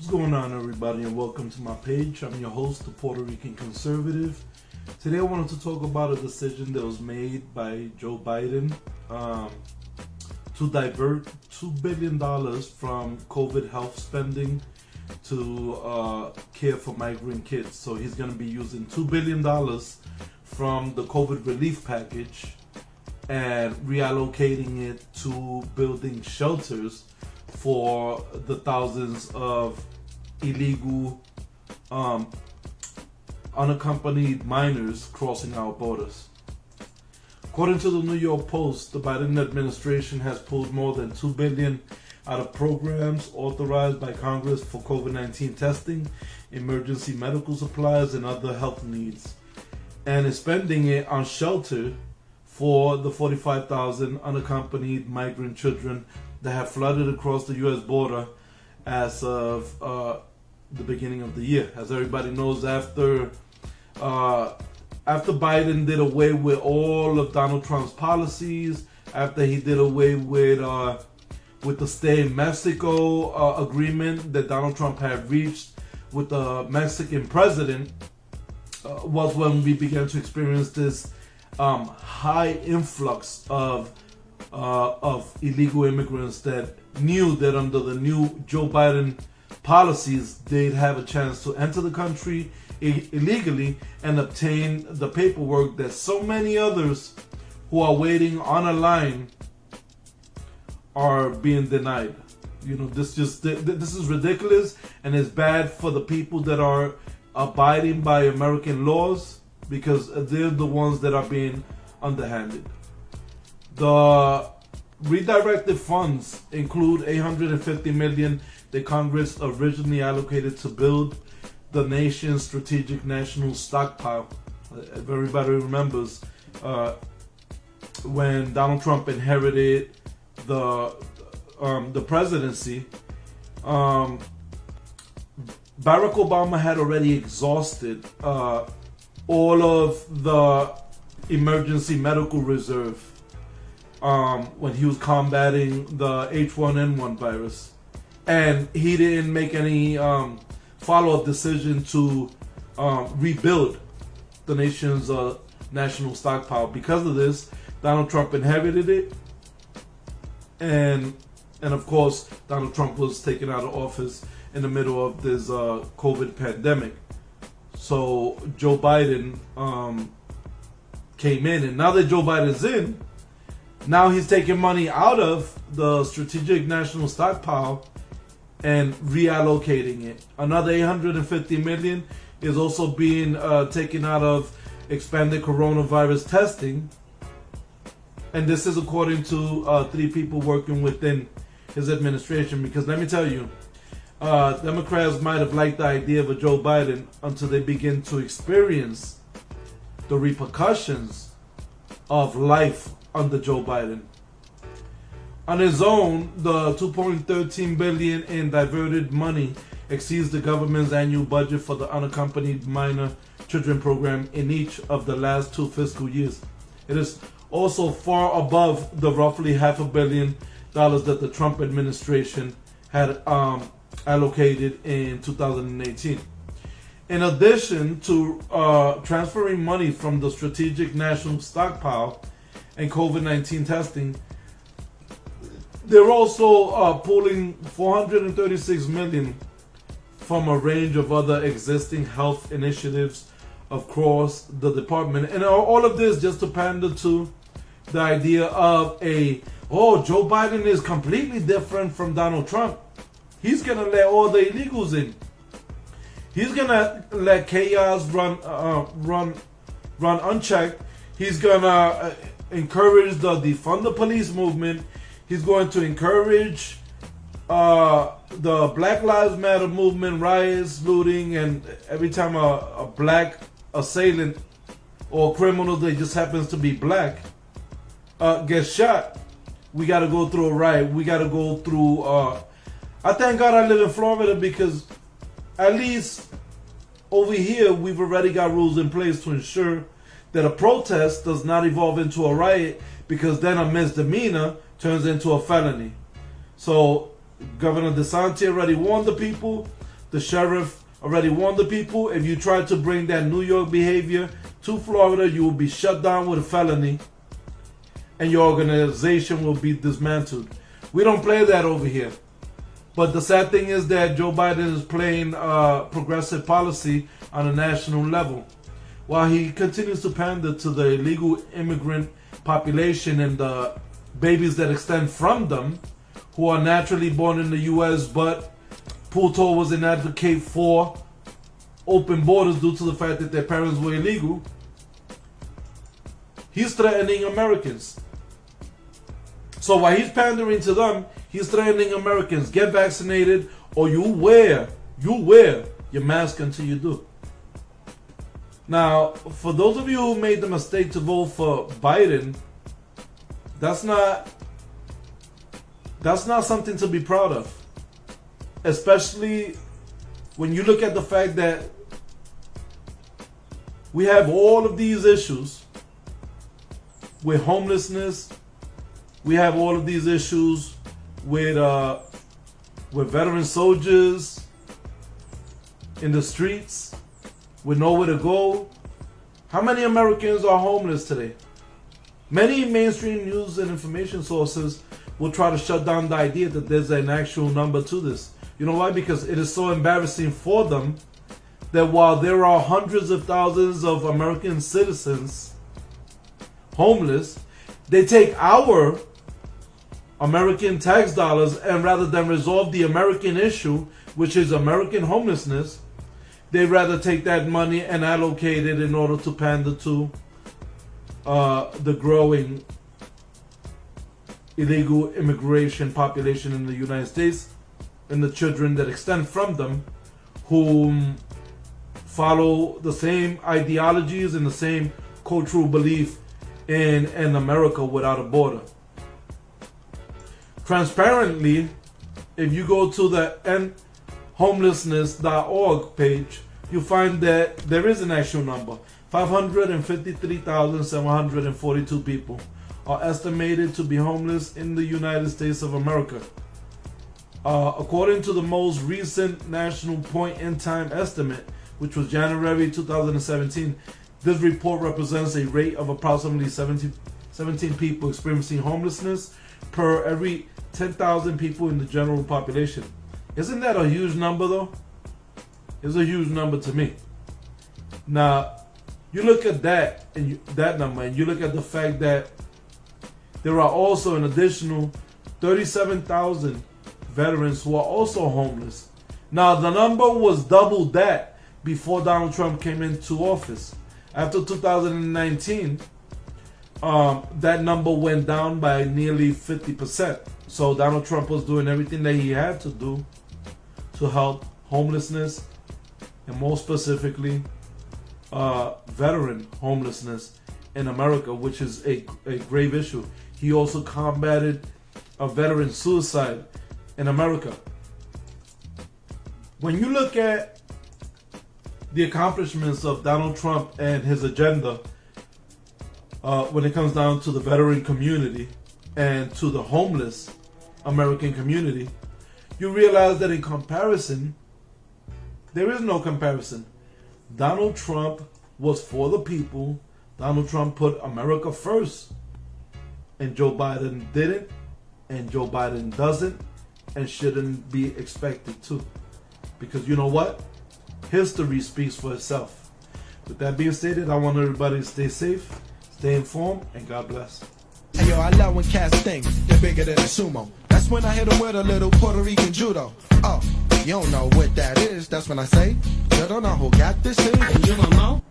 going on, everybody, and welcome to my page. I'm your host, the Puerto Rican Conservative. Today I wanted to talk about a decision that was made by Joe Biden to divert $2 billion from COVID health spending to care for migrant kids. So he's going to be using $2 billion from the COVID relief package and reallocating it to building shelters for the thousands of illegal unaccompanied minors crossing our borders. According to the New York Post, the Biden administration has pulled more than $2 billion out of programs authorized by Congress for COVID-19 testing, emergency medical supplies, and other health needs, and is spending it on shelter for the 45,000 unaccompanied migrant children that have flooded across the U.S. border as of the beginning of the year. As everybody knows, after Biden did away with all of Donald Trump's policies, after he did away with the Stay in Mexico agreement that Donald Trump had reached with the Mexican president, was when we began to experience this high influx of illegal immigrants that knew that under the new Joe Biden policies, they'd have a chance to enter the country illegally and obtain the paperwork that so many others who are waiting on a line are being denied. You know, this is ridiculous, and it's bad for the people that are abiding by American laws, because they're the ones that are being underhanded. The redirected funds include $850 million that Congress originally allocated to build the nation's strategic national stockpile. If everybody remembers, when Donald Trump inherited the presidency, Barack Obama had already exhausted all of the emergency medical reserve when he was combating the H1N1 virus, and he didn't make any follow-up decision to rebuild the nation's national stockpile. Because of this, Donald Trump inherited it, and of course Donald Trump was taken out of office in the middle of this COVID pandemic. So Joe Biden came in, and now that Joe Biden's in, now he's taking money out of the strategic national stockpile and reallocating it. Another $850 million is also being taken out of expanded coronavirus testing, and this is according to 3 people working within his administration. Because let me tell you, Democrats might have liked the idea of a Joe Biden until they begin to experience the repercussions of life under Joe Biden. On his own, the $2.13 billion in diverted money exceeds the government's annual budget for the unaccompanied minor children program in each of the last 2 fiscal years. It is also far above the roughly $500 million that the Trump administration had allocated in 2018. In addition to transferring money from the strategic national stockpile and COVID-19 testing, they're also pulling $436 million from a range of other existing health initiatives across the department. And all of this just to pander to the idea of Joe Biden is completely different from Donald Trump. He's going to let all the illegals in. He's going to let chaos run unchecked. He's going to encourage the defund the police movement. He's going to encourage the Black Lives Matter movement, riots, looting, and every time a black assailant or criminal that just happens to be black gets shot, we got to go through a riot. We got to go through... I thank God I live in Florida, because at least over here we've already got rules in place to ensure that a protest does not evolve into a riot, because then a misdemeanor turns into a felony. So Governor DeSantis already warned the people The sheriff already warned the people, if you try to bring that New York behavior to Florida, you will be shut down with a felony and your organization will be dismantled. We don't play that over here. But the sad thing is that Joe Biden is playing progressive policy on a national level. While he continues to pander to the illegal immigrant population and the babies that extend from them, who are naturally born in the U.S., but Puto was an advocate for open borders due to the fact that their parents were illegal, he's threatening Americans. So while he's pandering to them, he's threatening Americans. Get vaccinated or you wear your mask until you do. Now, for those of you who made the mistake to vote for Biden, that's not something to be proud of. Especially when you look at the fact that we have all of these issues with homelessness. We have all of these issues with veteran soldiers in the streets with nowhere to go. How many Americans are homeless today? Many mainstream news and information sources will try to shut down the idea that there's an actual number to this. You know why? Because it is so embarrassing for them that while there are hundreds of thousands of American citizens homeless, they take our American tax dollars and rather than resolve the American issue, which is American homelessness, they rather take that money and allocate it in order to pander to the growing illegal immigration population in the United States and the children that extend from them whom follow the same ideologies and the same cultural belief in an America without a border. Transparently, if you go to the endhomelessness.org page, you find that there is an actual number. 553,742 people are estimated to be homeless in the United States of America. According to the most recent national point-in-time estimate, which was January 2017, this report represents a rate of approximately 17 people experiencing homelessness per every 10,000 people in the general population. Isn't that a huge number though? It's a huge number to me. Now, you look at that and that number, and you look at the fact that there are also an additional 37,000 veterans who are also homeless. Now, the number was double that before Donald Trump came into office. After 2019, that number went down by nearly 50%. So Donald Trump was doing everything that he had to do to help homelessness, and more specifically, veteran homelessness in America, which is a grave issue. He also combated a veteran suicide in America. When you look at the accomplishments of Donald Trump and his agenda, when it comes down to the veteran community and to the homeless American community, you realize that in comparison, there is no comparison. Donald Trump was for the people. Donald Trump put America first. And Joe Biden didn't. And Joe Biden doesn't. And shouldn't be expected to. Because you know what? History speaks for itself. With that being stated, I want everybody to stay safe, stay informed, and God bless. Hey yo, I love when cats think they're bigger than a sumo. That's when I hit them with a little Puerto Rican judo. Oh, you don't know what that is. That's when I say, you don't know who got this thing. And you don't know?